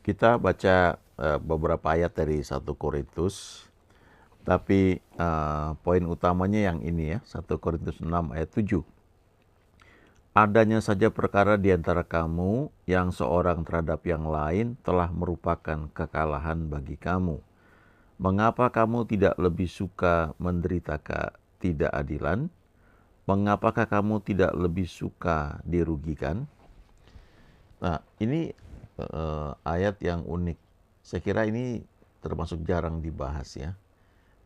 Kita baca beberapa ayat dari 1 Korintus, tapi poin utamanya yang ini ya, 1 Korintus 6 ayat 7. Adanya saja perkara di antara kamu yang seorang terhadap yang lain telah merupakan kekalahan bagi kamu. Mengapa kamu tidak lebih suka menderita ketidakadilan? Mengapakah kamu tidak lebih suka dirugikan? Nah, ini ayat yang unik. Saya kira ini termasuk jarang dibahas ya.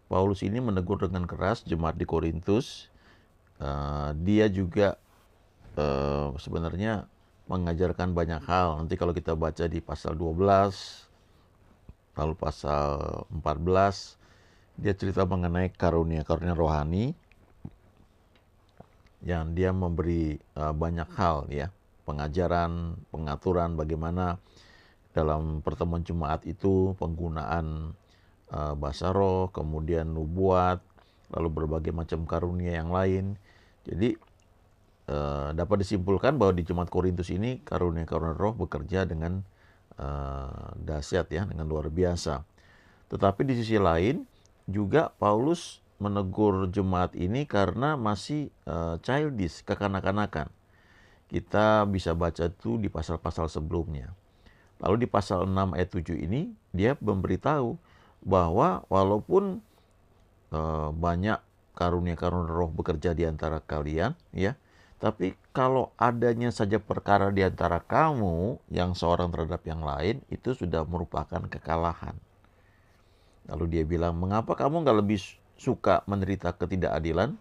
Paulus ini menegur dengan keras jemaat di Korintus. Dia juga sebenarnya mengajarkan banyak hal. Nanti kalau kita baca di pasal 12, lalu pasal 14, dia cerita mengenai karunia-karunia rohani yang dia memberi banyak hal ya. Pengajaran, pengaturan bagaimana dalam pertemuan jemaat itu penggunaan bahasa roh, kemudian nubuat, lalu berbagai macam karunia yang lain. Jadi dapat disimpulkan bahwa di jemaat Korintus ini karunia-karunia roh bekerja dengan dahsyat ya, dengan luar biasa. Tetapi di sisi lain juga Paulus menegur jemaat ini karena masih childish, kekanak-kanakan. Kita bisa baca itu di pasal-pasal sebelumnya. Lalu di pasal 6 ayat 7 ini dia memberitahu bahwa walaupun banyak karunia-karunia roh bekerja di antara kalian ya, tapi kalau adanya saja perkara di antara kamu yang seorang terhadap yang lain itu sudah merupakan kekalahan. Lalu dia bilang, mengapa kamu nggak lebih suka menderita ketidakadilan?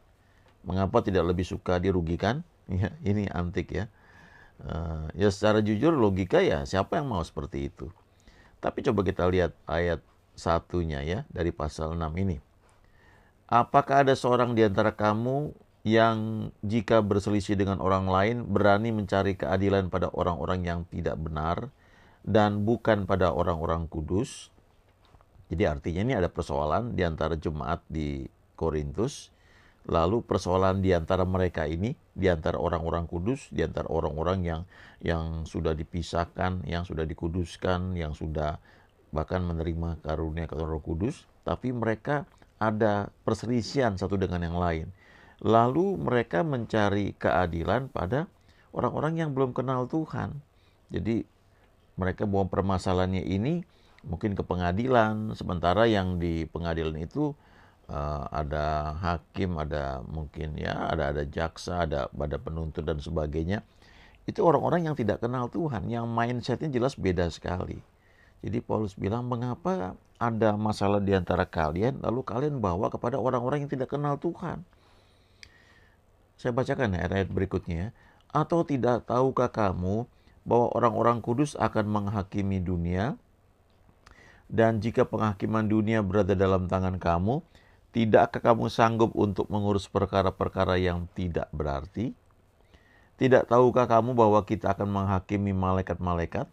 Mengapa tidak lebih suka dirugikan? Ya, ini antik ya. Ya secara jujur logika ya siapa yang mau seperti itu. Tapi coba kita lihat ayat satunya ya dari pasal 6 ini. Apakah ada seorang di antara kamu yang jika berselisih dengan orang lain berani mencari keadilan pada orang-orang yang tidak benar dan bukan pada orang-orang kudus? Jadi artinya ini ada persoalan di antara jemaat di Korintus. Lalu persoalan di antara mereka ini, di antara orang-orang kudus, di antara orang-orang yang sudah dipisahkan, yang sudah dikuduskan, yang sudah bahkan menerima karunia Roh Kudus, tapi mereka ada perselisihan satu dengan yang lain. Lalu mereka mencari keadilan pada orang-orang yang belum kenal Tuhan. Jadi mereka bawa permasalahannya ini mungkin ke pengadilan, sementara yang di pengadilan itu ada hakim, ada mungkin ya, ada jaksa, ada penuntut dan sebagainya. Itu orang-orang yang tidak kenal Tuhan, yang mindsetnya jelas beda sekali. Jadi Paulus bilang, mengapa ada masalah di antara kalian, lalu kalian bawa kepada orang-orang yang tidak kenal Tuhan. Saya bacakan ayat-ayat berikutnya. Atau tidak tahukah kamu bahwa orang-orang kudus akan menghakimi dunia? Dan jika penghakiman dunia berada dalam tangan kamu, tidakkah kamu sanggup untuk mengurus perkara-perkara yang tidak berarti? Tidak tahukah kamu bahwa kita akan menghakimi malaikat-malaikat?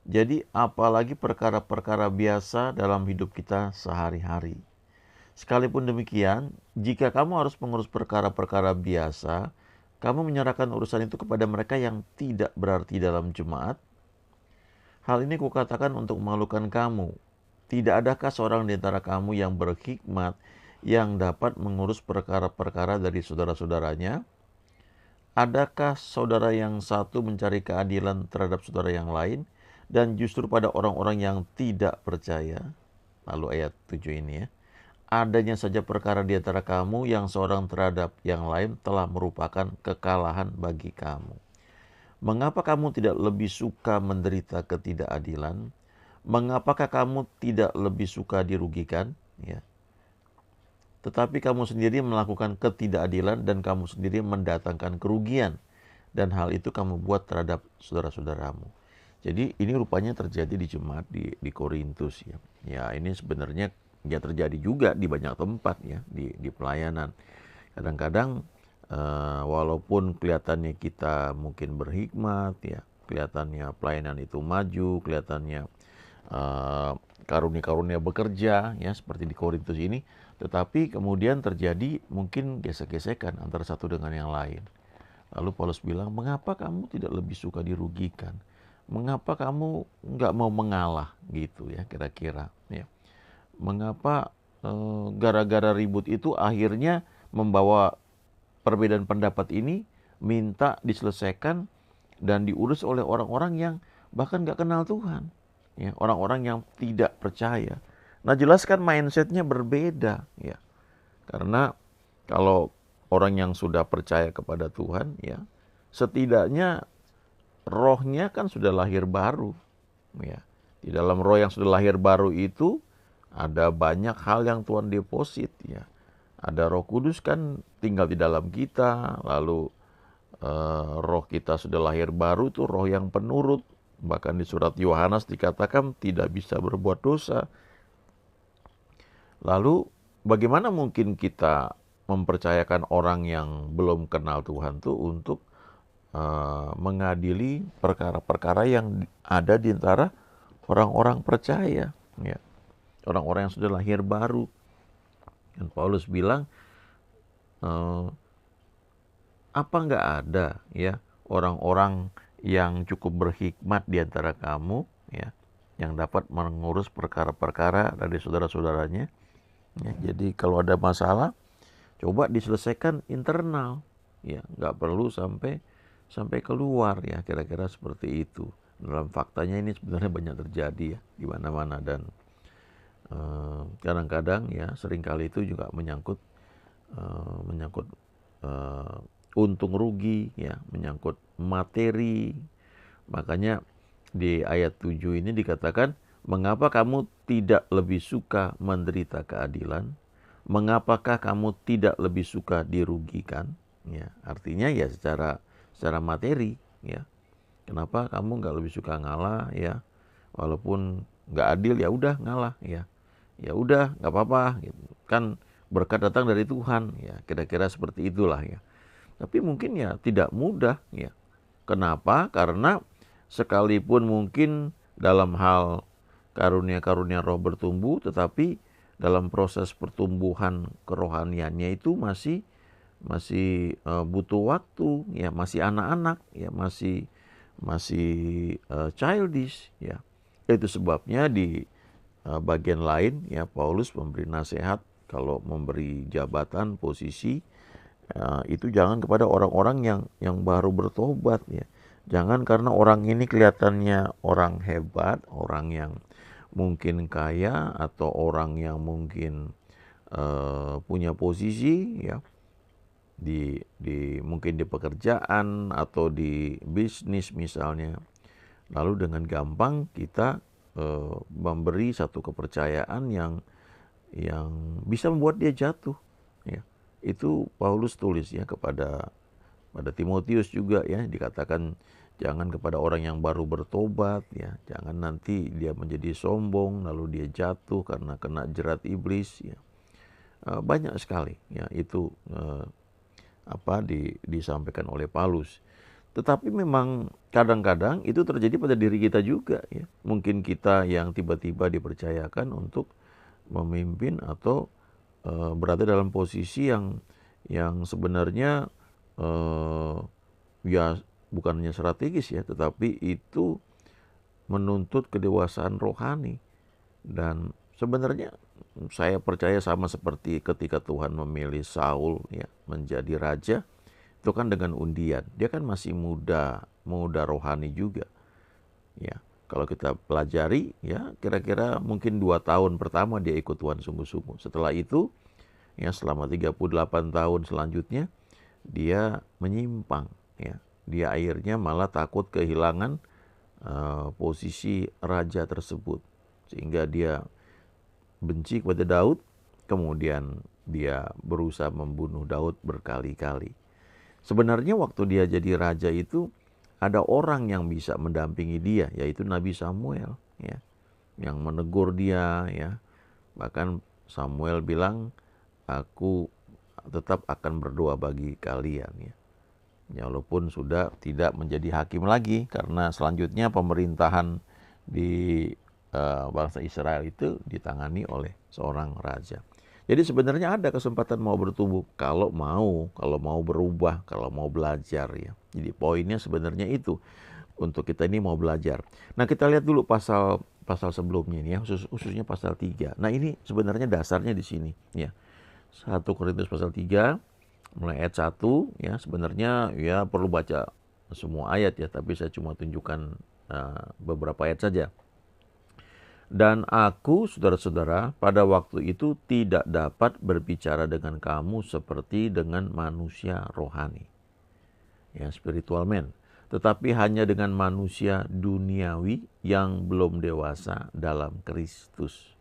Jadi apalagi perkara-perkara biasa dalam hidup kita sehari-hari. Sekalipun demikian, jika kamu harus mengurus perkara-perkara biasa, kamu menyerahkan urusan itu kepada mereka yang tidak berarti dalam jemaat. Hal ini kukatakan untuk memalukan kamu. Tidak adakah seorang di antara kamu yang berhikmat yang dapat mengurus perkara-perkara dari saudara-saudaranya? Adakah saudara yang satu mencari keadilan terhadap saudara yang lain dan justru pada orang-orang yang tidak percaya? Lalu ayat 7 ini ya. Adanya saja perkara di antara kamu yang seorang terhadap yang lain telah merupakan kekalahan bagi kamu. Mengapa kamu tidak lebih suka menderita ketidakadilan? Mengapakah kamu tidak lebih suka dirugikan? Ya. Tetapi kamu sendiri melakukan ketidakadilan dan kamu sendiri mendatangkan kerugian. Dan hal itu kamu buat terhadap saudara-saudaramu. Jadi ini rupanya terjadi di jemaat di Korintus ya. Ya ini sebenarnya ya terjadi juga di banyak tempat ya di pelayanan. Kadang-kadang walaupun kelihatannya kita mungkin berhikmat ya, kelihatannya pelayanan itu maju, kelihatannya karunia-karunia bekerja ya seperti di Korintus ini, tetapi kemudian terjadi mungkin gesek-gesekan antara satu dengan yang lain. Lalu Paulus bilang, mengapa kamu tidak lebih suka dirugikan? mengapa kamu nggak mau mengalah gitu ya kira-kira ya. Mengapa gara-gara ribut itu akhirnya membawa perbedaan pendapat ini minta diselesaikan dan diurus oleh orang-orang yang bahkan nggak kenal Tuhan, ya, orang-orang yang tidak percaya. Nah, jelas kan mindsetnya berbeda, ya, karena kalau orang yang sudah percaya kepada Tuhan, ya, setidaknya rohnya kan sudah lahir baru, ya. Di dalam roh yang sudah lahir baru itu ada banyak hal yang Tuhan deposit, ya. Ada Roh Kudus kan tinggal di dalam kita, lalu roh kita sudah lahir baru itu roh yang penurut. Bahkan di surat Yohanes dikatakan tidak bisa berbuat dosa. Lalu bagaimana mungkin kita mempercayakan orang yang belum kenal Tuhan tuh untuk mengadili perkara-perkara yang ada di antara orang-orang percaya, ya, orang-orang yang sudah lahir baru. Dan Paulus bilang, apa nggak ada ya orang-orang yang cukup berhikmat di antara kamu, ya, yang dapat mengurus perkara-perkara dari saudara-saudaranya. Ya, jadi kalau ada masalah, coba diselesaikan internal, ya, nggak perlu sampai keluar, ya, kira-kira seperti itu. Dalam faktanya ini sebenarnya banyak terjadi ya di mana-mana, dan kadang-kadang ya seringkali itu juga menyangkut untung rugi, ya, menyangkut materi. Makanya di ayat 7 ini dikatakan, mengapa kamu tidak lebih suka menderita keadilan? Mengapakah kamu tidak lebih suka dirugikan? Ya, artinya ya secara materi, ya. Kenapa kamu nggak lebih suka ngalah, ya? Walaupun nggak adil, ya udah ngalah, ya. Ya udah, nggak apa-apa, gitu. Kan berkat datang dari Tuhan, ya. Kira-kira seperti itulah, ya. Tapi mungkin ya tidak mudah, ya. Kenapa? Karena sekalipun mungkin dalam hal karunia-karunia roh bertumbuh, tetapi dalam proses pertumbuhan kerohaniannya itu masih butuh waktu, ya, masih anak-anak, ya, masih childish, ya. Itu sebabnya di bagian lain, ya, Paulus memberi nasihat kalau memberi jabatan, posisi, itu jangan kepada orang-orang yang baru bertobat, ya. Jangan karena orang ini kelihatannya orang hebat, orang yang mungkin kaya, atau orang yang mungkin punya posisi, ya, mungkin di pekerjaan atau di bisnis misalnya. Lalu dengan gampang kita memberi satu kepercayaan yang bisa membuat dia jatuh, ya. Itu Paulus tulis ya pada Timotius juga, ya, dikatakan jangan kepada orang yang baru bertobat, ya. Jangan nanti dia menjadi sombong lalu dia jatuh karena kena jerat iblis, ya. Banyak sekali, ya, itu disampaikan oleh Paulus. Tetapi memang kadang-kadang itu terjadi pada diri kita juga, ya. Mungkin kita yang tiba-tiba dipercayakan untuk memimpin atau berada dalam posisi yang sebenarnya ya bukan hanya strategis, ya, tetapi itu menuntut kedewasaan rohani. Dan sebenarnya saya percaya sama seperti ketika Tuhan memilih Saul, ya, menjadi raja, itu kan dengan undian. Dia kan masih muda rohani juga, ya. Kalau kita pelajari, ya, kira-kira mungkin 2 tahun pertama dia ikut Tuhan sungguh-sungguh. Setelah itu, ya, selama 38 tahun selanjutnya dia menyimpang, ya. Dia akhirnya malah takut kehilangan posisi raja tersebut, sehingga dia benci kepada Daud. Kemudian dia berusaha membunuh Daud berkali-kali. Sebenarnya waktu dia jadi raja itu ada orang yang bisa mendampingi dia, yaitu Nabi Samuel, ya, yang menegur dia, ya. Bahkan Samuel bilang, aku tetap akan berdoa bagi kalian, ya. Ya, walaupun sudah tidak menjadi hakim lagi, karena selanjutnya pemerintahan di bangsa Israel itu ditangani oleh seorang raja. Jadi sebenarnya ada kesempatan mau bertumbuh kalau mau berubah, kalau mau belajar, ya. Jadi poinnya sebenarnya itu. untuk kita ini mau belajar. Nah, kita lihat dulu pasal pasal sebelumnya ini ya, khususnya pasal 3. Nah, ini sebenarnya dasarnya di sini ya. 1 Korintus pasal 3 mulai ayat 1 ya, sebenarnya ya perlu baca semua ayat ya, tapi saya cuma tunjukkan beberapa ayat saja. Dan aku, saudara-saudara, pada waktu itu tidak dapat berbicara dengan kamu seperti dengan manusia rohani, ya, spiritual man, tetapi hanya dengan manusia duniawi yang belum dewasa dalam Kristus.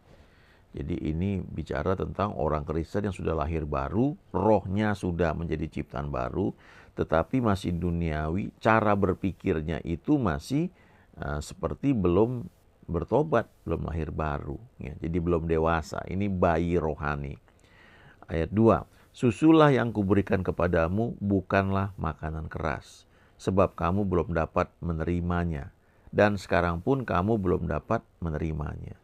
Jadi ini bicara tentang orang Kristen yang sudah lahir baru, rohnya sudah menjadi ciptaan baru, tetapi masih duniawi, cara berpikirnya itu masih seperti belum bertobat, belum lahir baru. Ya, jadi belum dewasa, ini bayi rohani. Ayat 2, susulah yang kuberikan kepadamu bukanlah makanan keras, sebab kamu belum dapat menerimanya, dan sekarang pun kamu belum dapat menerimanya.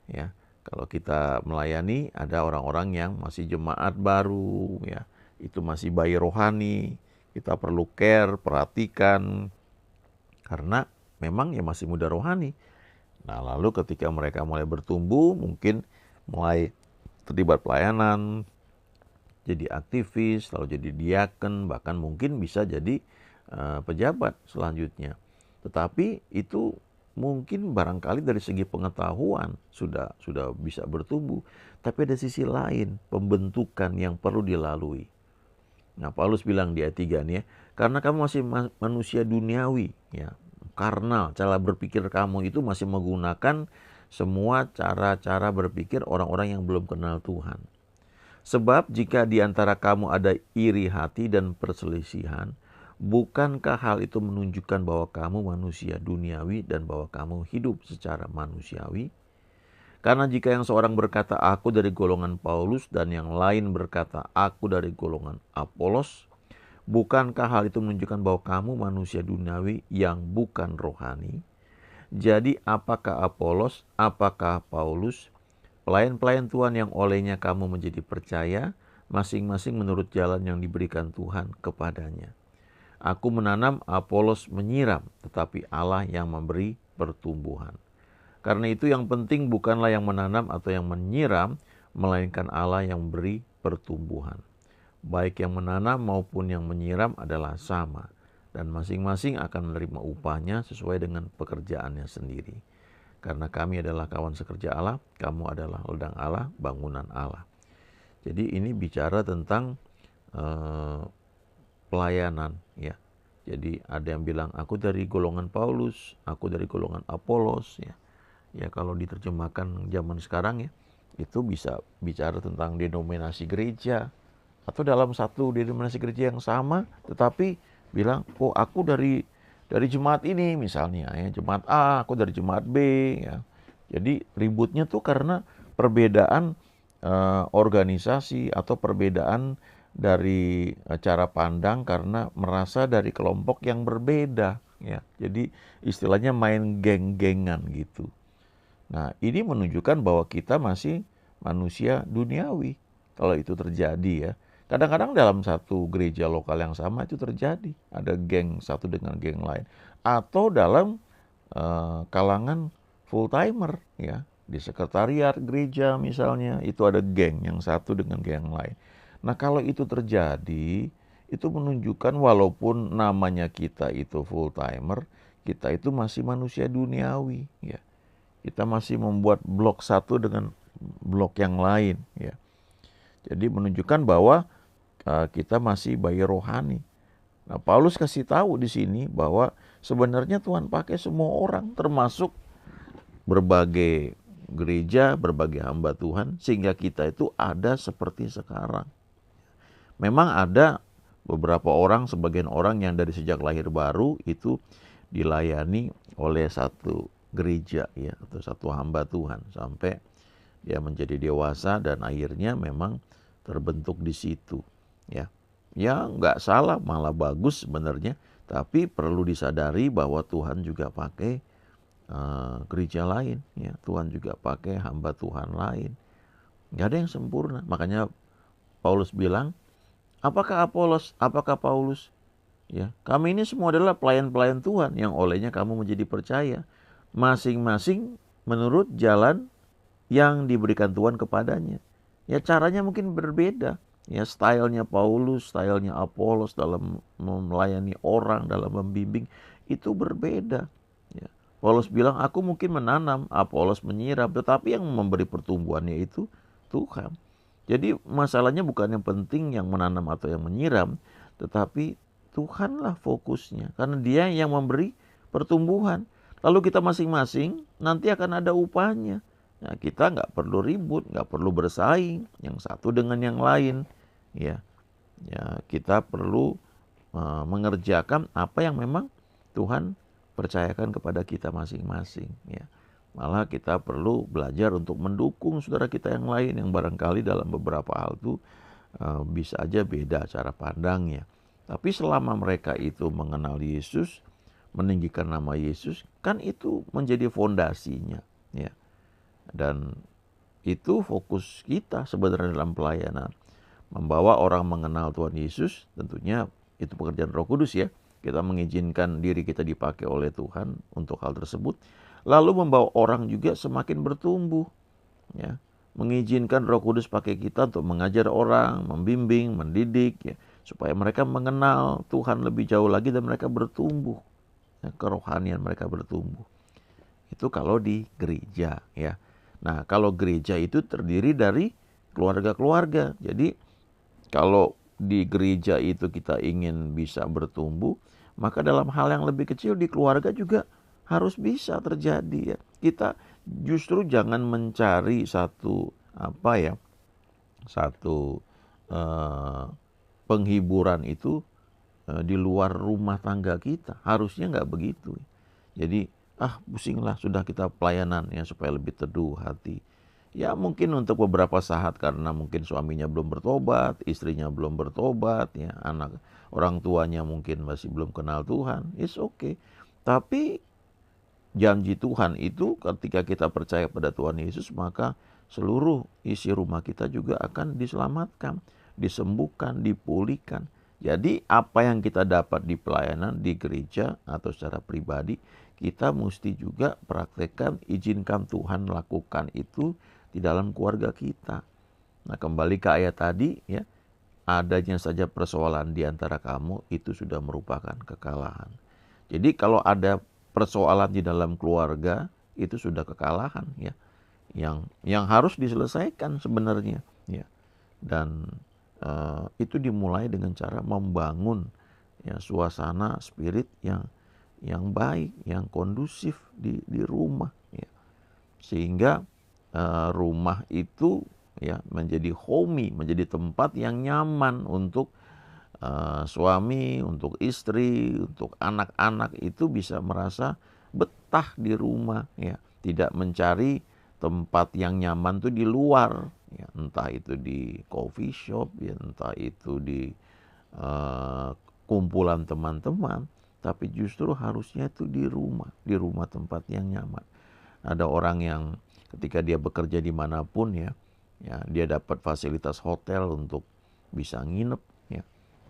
Ya, kalau kita melayani ada orang-orang yang masih jemaat baru ya, itu masih bayi rohani, kita perlu care, perhatikan karena memang ya masih muda rohani. Nah, lalu ketika mereka mulai bertumbuh, mungkin mulai terlibat pelayanan, jadi aktivis, lalu jadi diaken, bahkan mungkin bisa jadi pejabat selanjutnya. Tetapi itu mungkin barangkali dari segi pengetahuan sudah bisa bertumbuh, tapi ada sisi lain, pembentukan yang perlu dilalui. Nah, Paulus bilang di ayat 3 nih ya, karena kamu masih manusia duniawi ya, karena cara berpikir kamu itu masih menggunakan semua cara-cara berpikir orang-orang yang belum kenal Tuhan. Sebab jika di antara kamu ada iri hati dan perselisihan, bukankah hal itu menunjukkan bahwa kamu manusia duniawi dan bahwa kamu hidup secara manusiawi? Karena jika yang seorang berkata, aku dari golongan Paulus, dan yang lain berkata, aku dari golongan Apolos, bukankah hal itu menunjukkan bahwa kamu manusia duniawi yang bukan rohani? Jadi apakah Apolos, apakah Paulus, pelayan-pelayan Tuhan yang olehnya kamu menjadi percaya, masing-masing menurut jalan yang diberikan Tuhan kepadanya. Aku menanam, Apolos menyiram, tetapi Allah yang memberi pertumbuhan. Karena itu yang penting bukanlah yang menanam atau yang menyiram, melainkan Allah yang memberi pertumbuhan. Baik yang menanam maupun yang menyiram adalah sama, dan masing-masing akan menerima upahnya sesuai dengan pekerjaannya sendiri. Karena kami adalah kawan sekerja Allah, kamu adalah ladang Allah, bangunan Allah. Jadi ini bicara tentang pelayanan ya. Jadi ada yang bilang aku dari golongan Paulus, aku dari golongan Apolos ya. Ya kalau diterjemahkan zaman sekarang ya, itu bisa bicara tentang denominasi gereja atau dalam satu denominasi gereja yang sama tetapi bilang, "Oh, aku dari jemaat ini misalnya ya, jemaat A, aku dari jemaat B ya." Jadi ributnya tuh karena perbedaan organisasi atau perbedaan dari cara pandang karena merasa dari kelompok yang berbeda ya. Jadi istilahnya main geng-gengan gitu. Nah, ini menunjukkan bahwa kita masih manusia duniawi kalau itu terjadi ya. Kadang-kadang dalam satu gereja lokal yang sama itu terjadi, ada geng satu dengan geng lain, atau dalam kalangan full timer ya, di sekretariat gereja misalnya itu ada geng yang satu dengan geng lain. Nah, kalau itu terjadi, itu menunjukkan walaupun namanya kita itu full timer, kita itu masih manusia duniawi ya. Kita masih membuat blok satu dengan blok yang lain ya. Jadi menunjukkan bahwa kita masih bayi rohani. Nah, Paulus kasih tahu di sini bahwa sebenarnya Tuhan pakai semua orang termasuk berbagai gereja, berbagai hamba Tuhan sehingga kita itu ada seperti sekarang. Memang ada beberapa orang, sebagian orang yang dari sejak lahir baru itu dilayani oleh satu gereja ya atau satu hamba Tuhan sampai dia menjadi dewasa dan akhirnya memang terbentuk di situ ya. Ya nggak salah, malah bagus sebenarnya, tapi perlu disadari bahwa Tuhan juga pakai gereja lain ya. Tuhan juga pakai hamba Tuhan lain. Nggak ada yang sempurna. Makanya Paulus bilang, apakah Apolos, apakah Paulus? Ya, kami ini semua adalah pelayan-pelayan Tuhan yang olehnya kamu menjadi percaya. Masing-masing menurut jalan yang diberikan Tuhan kepadanya. Ya caranya mungkin berbeda. Ya stylenya Paulus, stylenya Apolos dalam melayani orang, dalam membimbing itu berbeda. Ya. Paulus bilang aku mungkin menanam, Apolos menyiram, tetapi yang memberi pertumbuhannya itu Tuhan. Jadi masalahnya bukan yang penting yang menanam atau yang menyiram, tetapi Tuhanlah fokusnya. Karena Dia yang memberi pertumbuhan. Lalu kita masing-masing nanti akan ada upahnya. Nah, kita nggak perlu ribut, nggak perlu bersaing yang satu dengan yang lain. Ya, ya kita perlu mengerjakan apa yang memang Tuhan percayakan kepada kita masing-masing. Ya, malah kita perlu belajar untuk mendukung saudara kita yang lain yang barangkali dalam beberapa hal itu bisa aja beda cara pandangnya. Tapi selama mereka itu mengenal Yesus, meninggikan nama Yesus, kan itu menjadi fondasinya. Ya. Dan itu fokus kita sebenarnya dalam pelayanan. Membawa orang mengenal Tuhan Yesus, tentunya itu pekerjaan Roh Kudus ya. Kita mengizinkan diri kita dipakai oleh Tuhan untuk hal tersebut. Lalu membawa orang juga semakin bertumbuh. Ya. Mengizinkan Roh Kudus pakai kita untuk mengajar orang, membimbing, mendidik ya, supaya mereka mengenal Tuhan lebih jauh lagi dan mereka bertumbuh. Ya, kerohanian mereka bertumbuh. Itu kalau di gereja ya. Nah, kalau gereja itu terdiri dari keluarga-keluarga. Jadi kalau di gereja itu kita ingin bisa bertumbuh, maka dalam hal yang lebih kecil di keluarga juga harus bisa terjadi ya. Kita justru jangan mencari satu apa ya, satu eh, penghiburan itu di luar rumah tangga kita. Harusnya nggak begitu. Jadi pusinglah sudah kita pelayanan ya supaya lebih teduh hati. Ya mungkin untuk beberapa saat karena mungkin suaminya belum bertobat, istrinya belum bertobat, ya anak orang tuanya mungkin masih belum kenal Tuhan. It's okay. Tapi janji Tuhan itu ketika kita percaya pada Tuhan Yesus maka seluruh isi rumah kita juga akan diselamatkan, disembuhkan, dipulihkan. Jadi apa yang kita dapat di pelayanan di gereja atau secara pribadi kita mesti juga praktekkan, izinkan Tuhan lakukan itu di dalam keluarga kita. Nah kembali ke ayat tadi ya, adanya saja persoalan di antara kamu itu sudah merupakan kekalahan. Jadi kalau ada persoalan di dalam keluarga itu sudah kekalahan ya, yang harus diselesaikan sebenarnya ya. Dan itu dimulai dengan cara membangun ya suasana spirit yang baik, yang kondusif di rumah ya. Sehingga rumah itu ya menjadi homey, menjadi tempat yang nyaman untuk suami, untuk istri, untuk anak-anak itu bisa merasa betah di rumah ya, tidak mencari tempat yang nyaman tuh di luar ya, entah itu di coffee shop ya, entah itu di uh, kumpulan teman-teman, tapi justru harusnya itu di rumah tempat yang nyaman. Ada orang yang ketika dia bekerja dimanapun ya, ya dia dapat fasilitas hotel untuk bisa nginep ya,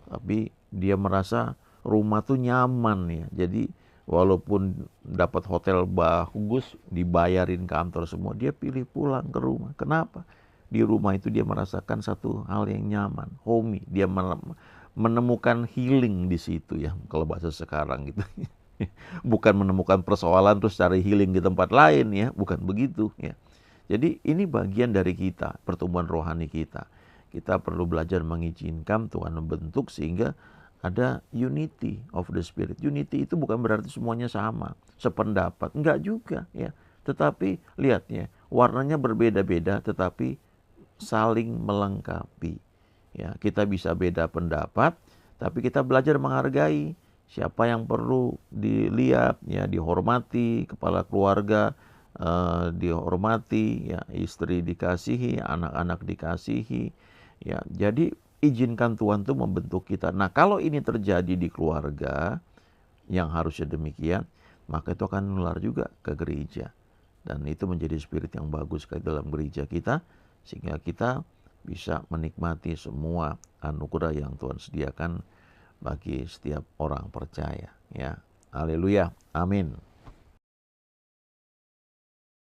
tapi dia merasa rumah tuh nyaman ya. Jadi walaupun dapat hotel bagus, dibayarin kantor semua, dia pilih pulang ke rumah. Kenapa? Di rumah itu dia merasakan satu hal yang nyaman, homey. Dia menemukan healing di situ ya, kalau bahasa sekarang gitu. Bukan menemukan persoalan terus cari healing di tempat lain ya, bukan begitu ya. Jadi ini bagian dari kita, pertumbuhan rohani kita. Kita perlu belajar mengizinkan Tuhan membentuk sehingga ada unity of the spirit. Unity itu bukan berarti semuanya sama, sependapat. Enggak juga ya. Tetapi lihat ya, warnanya berbeda-beda tetapi saling melengkapi. Ya, kita bisa beda pendapat, tapi kita belajar menghargai siapa yang perlu dilihat, ya dihormati, kepala keluarga dihormati, ya istri dikasihi, anak-anak dikasihi, ya. Jadi izinkan Tuhan tuh membentuk kita. Nah kalau ini terjadi di keluarga yang harusnya demikian, maka itu akan menular juga ke gereja. Dan itu menjadi spirit yang bagus sekali dalam gereja kita, sehingga kita bisa menikmati semua anugerah yang Tuhan sediakan bagi setiap orang percaya ya. Haleluya. Amin.